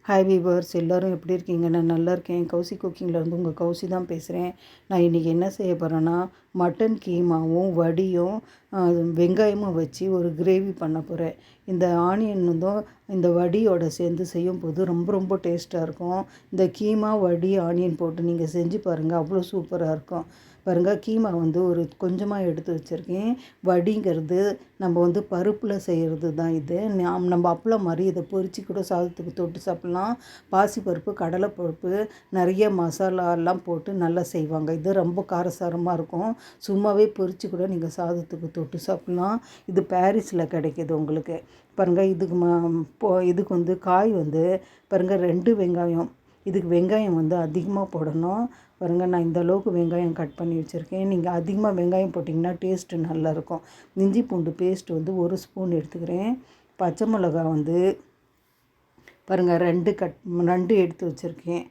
Hi viewers, எல்லோரும் எப்படி இருக்கீங்க? நான் நல்லா இருக்கேன். கௌசி குக்கிங்கில் இருந்து உங்கள் கௌசி தான் பேசுகிறேன். நான் இன்றைக்கி என்ன செய்ய போகிறேன்னா, மட்டன் கீமாவும் வடியும் வெங்காயமும் வச்சு ஒரு கிரேவி பண்ண போகிறேன். இந்த ஆனியன் இந்த வடியோட சேர்ந்து செய்யும்போது ரொம்ப ரொம்ப டேஸ்ட்டாக இருக்கும். இந்த கீமா வடி ஆனியன் போட்டு நீங்கள் செஞ்சு பாருங்கள், அவ்வளோ சூப்பராக இருக்கும். பாருங்கள், கீமா ஒரு கொஞ்சமாக எடுத்து வச்சுருக்கேன். வடிங்கிறது நம்ம பருப்பில் செய்கிறது தான். இது நம்ம அப்பளம் மாதிரி இதை பொரிச்சு கூட சாதத்துக்கு தொட்டு சாப்பிட்லாம். பாசிப்பருப்பு, கடலைப்பருப்பு, நிறைய மசாலாலாம் போட்டு நல்லா செய்வாங்க. இது ரொம்ப காரசாரமாக இருக்கும். சும்மாவே பொரிச்சு கூட நீங்கள் சாதத்துக்கு தொட்டு சாப்பிட்லாம். இது பாரிஸில் கிடைக்கிது உங்களுக்கு. பாருங்கள், இதுக்கு காய் பாருங்கள் 2 வெங்காயம். இதுக்கு வெங்காயம் அதிகமாக போடணும். பாருங்கள், நான் இந்த அளவுக்கு வெங்காயம் கட் பண்ணி வச்சுருக்கேன். நீங்கள் அதிகமாக வெங்காயம் போட்டிங்கன்னா டேஸ்ட்டு நல்லாயிருக்கும். இஞ்சி பூண்டு பேஸ்ட் 1 ஸ்பூன் எடுத்துக்கிறேன். பச்சை மிளகா பாருங்கள் 2 எடுத்து வச்சுருக்கேன்.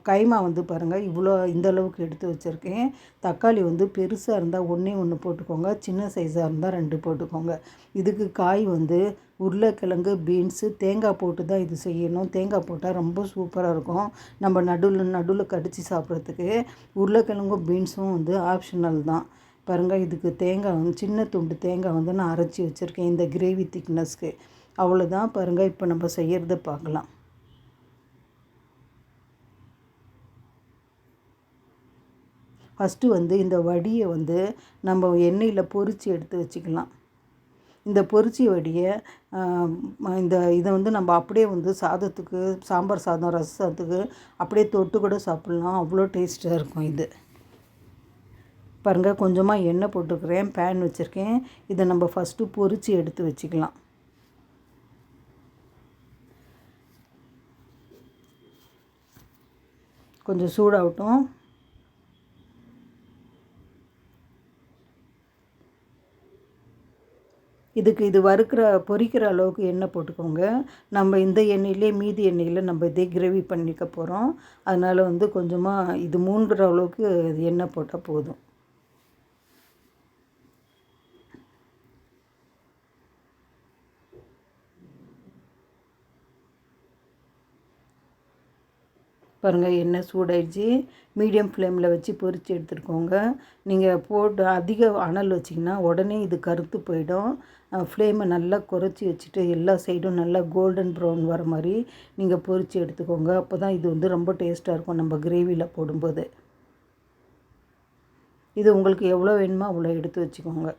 கைமா பாருங்கள் இந்த அளவுக்கு எடுத்து வச்சுருக்கேன். தக்காளி பெருசாக இருந்தால் 1 போட்டுக்கோங்க, சின்ன சைஸாக இருந்தால் 2 போட்டுக்கோங்க. இதுக்கு காய் உருளைக்கிழங்கு, பீன்ஸு, தேங்காய் போட்டு தான் இது செய்யணும். தேங்காய் போட்டால் ரொம்ப சூப்பராக இருக்கும். நம்ம நடுவில் கடித்து சாப்பிட்றதுக்கு. உருளைக்கிழங்கும் பீன்ஸும் ஆப்ஷனல் தான். பாருங்கள், இதுக்கு தேங்காய் சின்ன துண்டு தேங்காய் நான் அரைச்சி வச்சுருக்கேன் இந்த கிரேவி திக்னஸ்க்கு. அவ்வளோதான். பாருங்கள், இப்போ நம்ம செய்கிறத பார்க்கலாம். ஃபஸ்ட்டு இந்த வடியை நம்ம எண்ணெயில் பொரித்து எடுத்து வச்சுக்கலாம். இந்த பொரிச்சி வடியை இதை நம்ம அப்படியே சாதத்துக்கு, சாம்பார் சாதம், ரச சாதத்துக்கு அப்படியே தொட்டு கூட சாப்பிட்லாம். அவ்வளோ டேஸ்ட்டாக இருக்கும் இது. பாருங்கள், கொஞ்சமாக எண்ணெய் போட்டுக்கிறேன். பேன் வச்சுருக்கேன். இதை நம்ம ஃபஸ்ட்டு பொரித்து எடுத்து வச்சுக்கலாம். கொஞ்சம் சூடாகட்டும். இது பொரிக்கிற அளவுக்கு எண்ணெய் போட்டுக்கோங்க. நம்ம இந்த எண்ணெயிலே மீதி எண்ணெயில் நம்ம இதே கிரேவி பண்ணிக்க போகிறோம். அதனால் கொஞ்சமாக இது மூழ்கிற அளவுக்கு எண்ணெய் போட்டால் போதும். பாருங்கள், எண்ணெய் சூடாயிடுச்சு. மீடியம் ஃப்ளேமில் வச்சு பொரித்து எடுத்துருக்கோங்க. நீங்கள் போட்டு அதிக அனல் வச்சிங்கன்னா உடனே இது கருத்து போயிடும். ஃப்ளேமை நல்லா குறைச்சி வச்சுட்டு எல்லா சைடும் நல்லா கோல்டன் ப்ரௌன் வர மாதிரி நீங்கள் பொரித்து எடுத்துக்கோங்க. அப்போ தான் இது ரொம்ப டேஸ்ட்டாக இருக்கும் நம்ம கிரேவியில் போடும்போது. இது உங்களுக்கு எவ்வளோ வேணுமோ அவ்வளோ எடுத்து வச்சுக்கோங்க.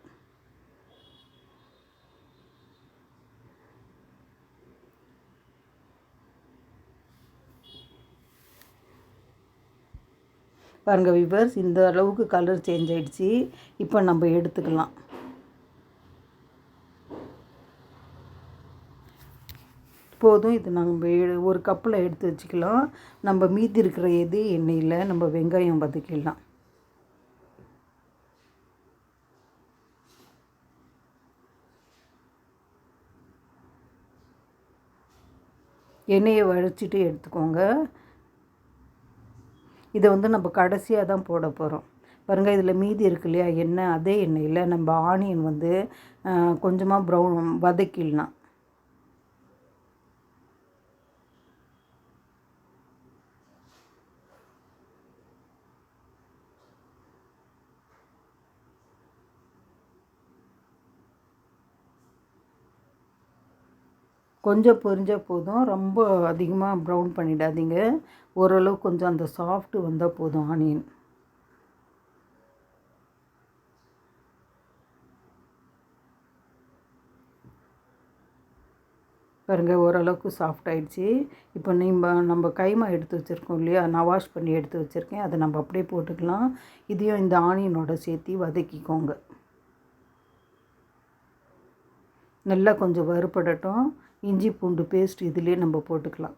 பாருங்கள் விவர்ஸ், இந்த அளவுக்கு கலர் சேஞ்ச் ஆகிடுச்சு. இப்போ நம்ம எடுத்துக்கலாம். போதும். இது நம்ம ஒரு கப்பில் எடுத்து வச்சுக்கலாம். நம்ம மீதி இருக்கிற எண்ணெயில் நம்ம வெங்காயம் வதக்கிடலாம். எண்ணெயை வடிச்சிட்டு எடுத்துக்கோங்க. இதை நம்ம கடைசியாக தான் போட போகிறோம். பாருங்கள், இதில் மீதி இருக்கு இல்லையா எண்ணெய், அதே எண்ணெயில் நம்ம ஆனியன் கொஞ்சமாக ப்ரௌன் வதக்கிடலாம். கொஞ்சம் பொரிஞ்சால் போதும். ரொம்ப அதிகமாக ப்ரௌன் பண்ணிடாதீங்க. ஓரளவு கொஞ்சம் அந்த சாஃப்ட்டு வந்தால் போதும் ஆனியன். பாருங்கள், ஓரளவுக்கு சாஃப்ட் ஆகிடுச்சு. இப்போ நம்ம கைமா எடுத்து வச்சுருக்கோம் இல்லையா, நான் வாஷ் பண்ணி எடுத்து வச்சுருக்கேன். அதை நம்ம அப்படியே போட்டுக்கலாம். இதையும் இந்த ஆனியனோட சேர்த்து வதக்கிக்கோங்க. நல்லா கொஞ்சம் வறுபடட்டும். இஞ்சி பூண்டு பேஸ்ட் இதிலே நம்ம போட்டுக்கலாம்.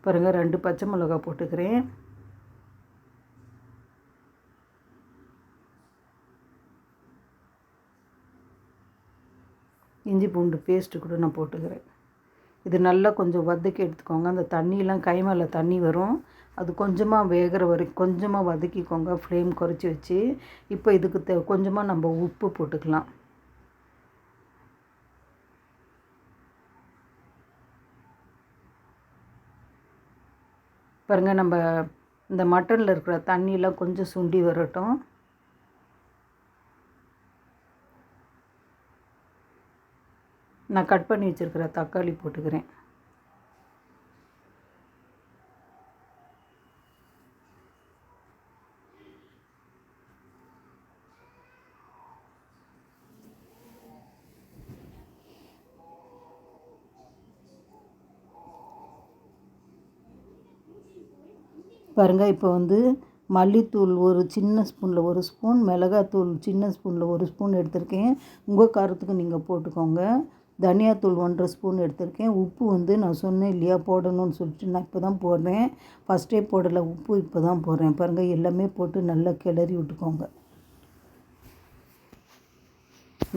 பாருங்கள், 2 பச்சை மிளகா போட்டுக்கிறேன். இஞ்சி பூண்டு பேஸ்ட்டு கூட நான் போட்டுக்கிறேன். இது நல்லா கொஞ்சம் வதக்கி எடுத்துக்கோங்க. அந்த தண்ணியெலாம் கை மேலே தண்ணி வரும், அது கொஞ்சமாக வேகிற வரைக்கும் கொஞ்சமாக வதக்கிக்கோங்க. ஃப்ளேம் குறைச்சி வச்சு. இப்போ இதுக்கு கொஞ்சமாக நம்ம உப்பு போட்டுக்கலாம். பாருங்கள், நம்ம இந்த மட்டனில் இருக்கிற தண்ணியெலாம் கொஞ்சம் சுண்டி வரட்டும். நான் கட் பண்ணி வச்சுருக்கிற தக்காளி போட்டுக்கிறேன். பாருங்கள், இப்போ வந்து மல்லித்தூள் ஒரு சின்ன ஸ்பூனில் 1 ஸ்பூன், மிளகாத்தூள் சின்ன ஸ்பூனில் 1 ஸ்பூன் எடுத்திருக்கேன். உங்கள் காரத்துக்கு நீங்கள் போட்டுக்கோங்க. தனியாத்தூள் 1½ ஸ்பூன் எடுத்திருக்கேன். உப்பு வந்து நான் சொன்னேன் இல்லையா போடணும்னு சொல்லிட்டு, நான் இப்போ தான் போடுறேன். ஃபஸ்ட்டே போடலை, உப்பு இப்போ தான் போடுறேன். பாருங்கள், எல்லாமே போட்டு நல்லா கிளறி விட்டுக்கோங்க.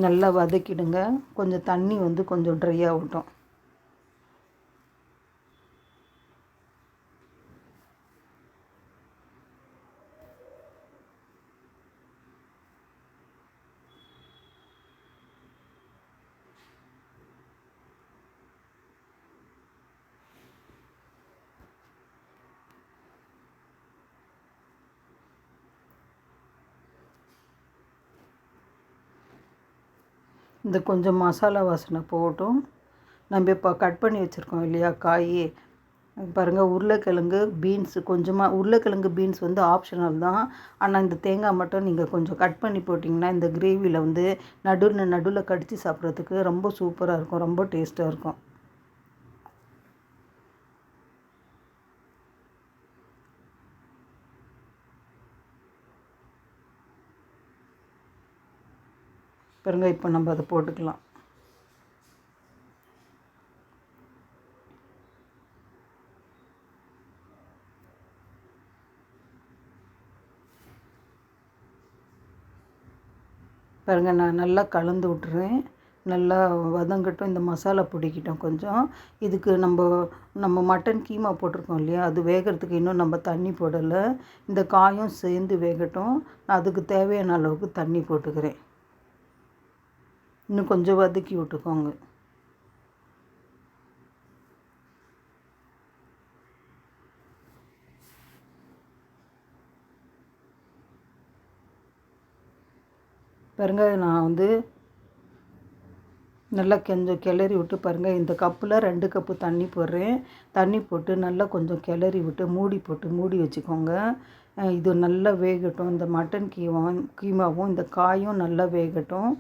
நல்லா வதக்கிடுங்க. கொஞ்சம் தண்ணி வந்து கொஞ்சம் ட்ரை ஆகட்டும். இந்த கொஞ்சம் மசாலா வாசனை போகட்டும். நம்ம இப்போ கட் பண்ணி வச்சுருக்கோம் இல்லையா காய், பாருங்கள், உருளைக்கிழங்கு, பீன்ஸு கொஞ்சமாக. உருளைக்கிழங்கு, பீன்ஸ் வந்து ஆப்ஷனல் தான். ஆனால் இந்த தேங்காய் மட்டும் நீங்கள் கொஞ்சம் கட் பண்ணி போட்டிங்கன்னா இந்த கிரேவியில் வந்து நடுவில் கடித்து சாப்பிட்றதுக்கு ரொம்ப சூப்பராக இருக்கும், ரொம்ப டேஸ்ட்டாக இருக்கும். பாருங்கள், இப்போ நம்ம அதை போட்டுக்கலாம். பாருங்கள், நான் நல்லா கலந்து விட்டுறேன். நல்லா வதங்கட்டும், இந்த மசாலா பிடிக்கிட்டோம் கொஞ்சம். இதுக்கு நம்ம மட்டன் கீமா போட்டிருக்கோம் இல்லையா, அது வேகிறதுக்கு இன்னும் நம்ம தண்ணி போடலை. இந்த காயும் சேர்ந்து வேகட்டும். நான் அதுக்கு தேவையான அளவுக்கு தண்ணி போட்டுக்கிறேன். இன்னும் கொஞ்சம் வதக்கி விட்டுக்கோங்க. பாருங்கள், நான் வந்து நல்லா கொஞ்சம் கிளறி விட்டு, பாருங்கள், இந்த கப்பில் 2 கப்பு தண்ணி போடுறேன். தண்ணி போட்டு நல்லா கொஞ்சம் கிளறி விட்டு மூடி போட்டு மூடி வச்சுக்கோங்க. இது நல்லா வேகட்டும். இந்த மட்டன் கீமாவும் இந்த காயும் நல்லா வேகட்டும்.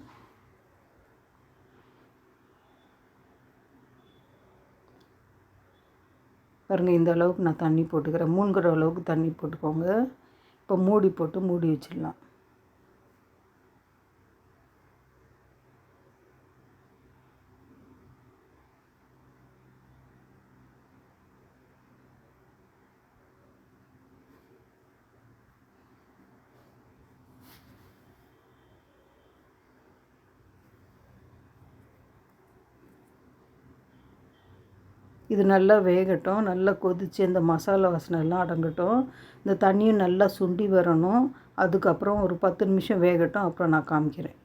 பாருங்கள், இந்த அளவுக்கு நான் தண்ணி போட்டுக்கிறேன். மூழ்கிற அளவுக்கு தண்ணி போட்டுக்கோங்க. இப்போ மூடி போட்டு மூடி வச்சிடலாம். இது நல்லா வேகட்டும். நல்லா கொதித்து இந்த மசாலா வாசனை எல்லாம் அடங்கட்டும். இந்த தண்ணியும் நல்லா சுண்டி வரணும். அதுக்கப்புறம் ஒரு 10 நிமிஷம் வேகட்டும். அப்புறம் நான் காமிக்கிறேன்.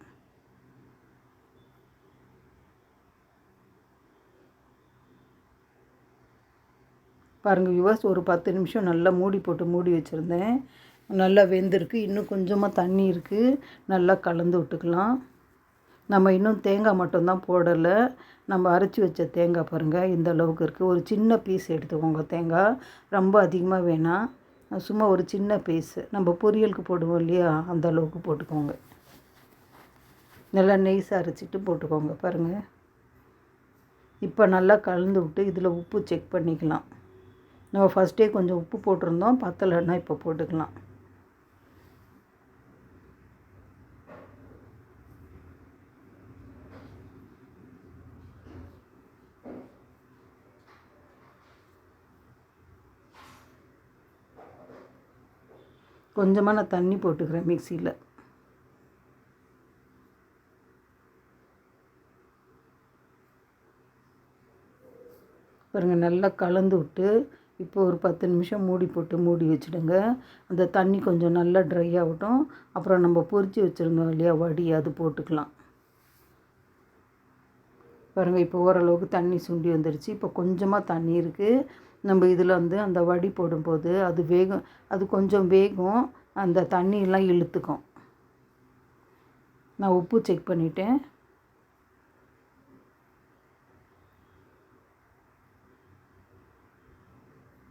பாருங்கள் வியூவர்ஸ், ஒரு 10 நிமிஷம் நல்லா மூடி போட்டு மூடி வச்சுருந்தேன். நல்லா வெந்திருக்கு. இன்னும் கொஞ்சமாக தண்ணி இருக்குது. நல்லா கலந்து விட்டுக்கலாம். நம்ம இன்னும் தேங்காய் மட்டும்தான் போடலை. நம்ம அரைச்சி வச்ச தேங்காய் பாருங்கள், இந்த அளவுக்கு இருக்குது. ஒரு சின்ன பீஸ் எடுத்துக்கோங்க தேங்காய். ரொம்ப அதிகமாக வேணாம், சும்மா ஒரு சின்ன பீஸு. நம்ம பொரியலுக்கு போடுவோம் இல்லையா, அந்த அளவுக்கு போட்டுக்கோங்க. நல்லா நெய்ஸாக அரைச்சிட்டு போட்டுக்கோங்க. பாருங்கள், இப்போ நல்லா கலந்து விட்டு இதில் உப்பு செக் பண்ணிக்கலாம். நம்ம ஃபஸ்ட்டே கொஞ்சம் உப்பு போட்டிருந்தோம், பத்தலைன்னா இப்போ போட்டுக்கலாம். கொஞ்சமாக நான் தண்ணி போட்டுக்கிறேன் மிக்சியில். பாருங்கள், நல்லா கலந்து விட்டு இப்போ ஒரு 10 நிமிஷம் மூடி போட்டு மூடி வச்சுடுங்க. அந்த தண்ணி கொஞ்சம் நல்லா ட்ரை ஆகட்டும். அப்புறம் நம்ம பொரித்து வச்சுருந்தோம் இல்லையா வடி, அது போட்டுக்கலாம். பாருங்கள், இப்போ ஓரளவுக்கு தண்ணி சுண்டி வந்துடுச்சு. இப்போ கொஞ்சமாக தண்ணி இருக்குது. நம்ம இதில் வந்து அந்த வடி போடும்போது அது வேகும், அது கொஞ்சம் வேகும், அந்த தண்ணியெல்லாம் இழுத்துக்கும். நான் உப்பு செக் பண்ணிவிட்டேன்.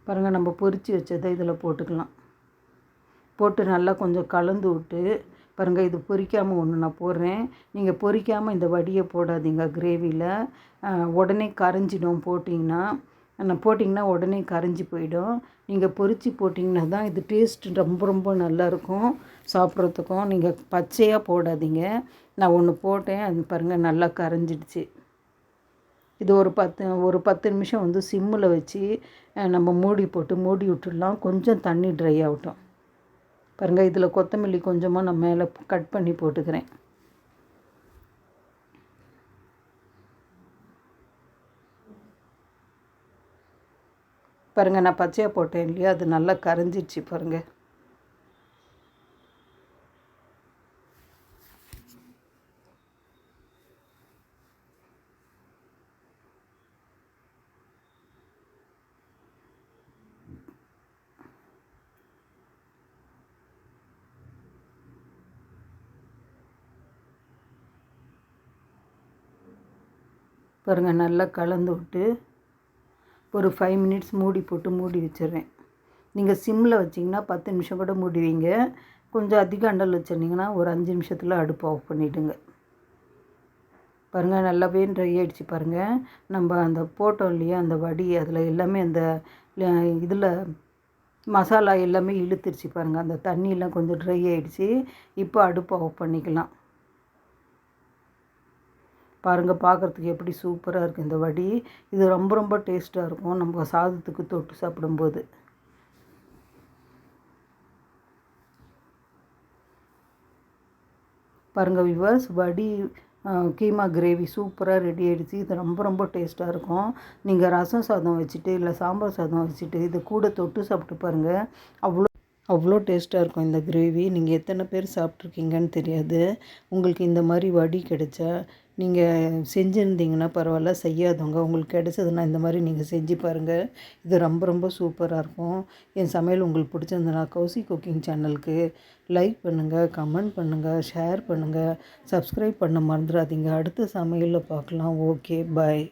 பாருங்கள், நம்ம பொரித்து வச்சதை இதில் போட்டுக்கலாம். போட்டு நல்லா கொஞ்சம் கலந்து விட்டு பாருங்கள், இது பொரிக்காமல் ஒன்று நான் போடுறேன். நீங்கள் பொரிக்காமல் இந்த வடியை போடாதீங்க கிரேவியில். உடனே கரைஞ்சிடும் போட்டிங்கன்னா உடனே கரைஞ்சி போயிடும். நீங்கள் பொரித்து போட்டிங்கன்னா தான் இது டேஸ்ட் ரொம்ப ரொம்ப நல்லாயிருக்கும் சாப்பிட்றதுக்கும். நீங்கள் பச்சையாக போடாதீங்க. நான் ஒன்று போட்டேன், அது பாருங்கள் நல்லா கரைஞ்சிடுச்சு. இது ஒரு 10 நிமிஷம் வந்து சிம்மில் வச்சு நம்ம மூடி விட்டுடலாம். கொஞ்சம் தண்ணி ட்ரை ஆகட்டும். பாருங்கள், இதில் கொத்தமல்லி கொஞ்சமாக நான் மேலே கட் பண்ணி போட்டுக்கிறேன். பாருங்கள், நான் பச்சையாக போட்டேன் இல்லையா, அது நல்லா கரைஞ்சிடுச்சு பாருங்கள். பாருங்கள், நல்லா கலந்து விட்டு ஒரு 5 மினிட்ஸ் மூடி வச்சிடுறேன். நீங்கள் சிம்மில் வச்சிங்கன்னா 10 நிமிஷம் கூட மூடி வைங்க. கொஞ்சம் அதிக அண்டல் வச்சுருந்தீங்கன்னா ஒரு 5 நிமிஷத்தில் அடுப்பு ஆஃப் பண்ணிவிடுங்க. பாருங்கள், நல்லாவே ட்ரை ஆகிடுச்சு பாருங்கள். நம்ம அந்த போட்டோம் இல்லையா அந்த வடி, அதில் எல்லாமே அந்த இதில் மசாலா எல்லாமே இழுத்துருச்சு பாருங்கள். அந்த தண்ணியெலாம் கொஞ்சம் ட்ரை ஆகிடுச்சு. இப்போ அடுப்பு ஆஃப் பண்ணிக்கலாம். பாருங்கள், பார்க்குறதுக்கு எப்படி சூப்பராக இருக்குது இந்த வடி. இது ரொம்ப ரொம்ப டேஸ்ட்டாக இருக்கும் நம்ம சாதத்துக்கு தொட்டு சாப்பிடும்போது. பாருங்கள் வியூவர்ஸ், வடி கீமா கிரேவி சூப்பராக ரெடி ஆகிடுச்சு. இது ரொம்ப ரொம்ப டேஸ்ட்டாக இருக்கும். நீங்கள் ரசம் சாதம் வச்சுட்டு இல்லை சாம்பார் சாதம் வச்சுட்டு இது கூட தொட்டு சாப்பிட்டு பாருங்கள். அவ்வளோ டேஸ்ட்டாக இருக்கும் இந்த கிரேவி. நீங்கள் எத்தனை பேர் சாப்பிட்ருக்கீங்கன்னு தெரியாது. உங்களுக்கு இந்த மாதிரி வடி கிடைச்சா நீங்கள் செஞ்சுருந்தீங்கன்னா பரவாயில்ல, செய்யாதவங்க உங்களுக்கு கிடைச்சதுன்னா இந்த மாதிரி நீங்கள் செஞ்சு பாருங்கள். இது ரொம்ப ரொம்ப சூப்பராக இருக்கும். என் சமையல் உங்களுக்கு பிடிச்சிருந்ததுன்னா கௌசி குக்கிங் சேனலுக்கு லைக் பண்ணுங்கள், கமெண்ட் பண்ணுங்கள், ஷேர் பண்ணுங்கள், சப்ஸ்கிரைப் பண்ண மறந்துடாதீங்க. அடுத்த சமையலில் பார்க்கலாம். ஓகே, பாய்.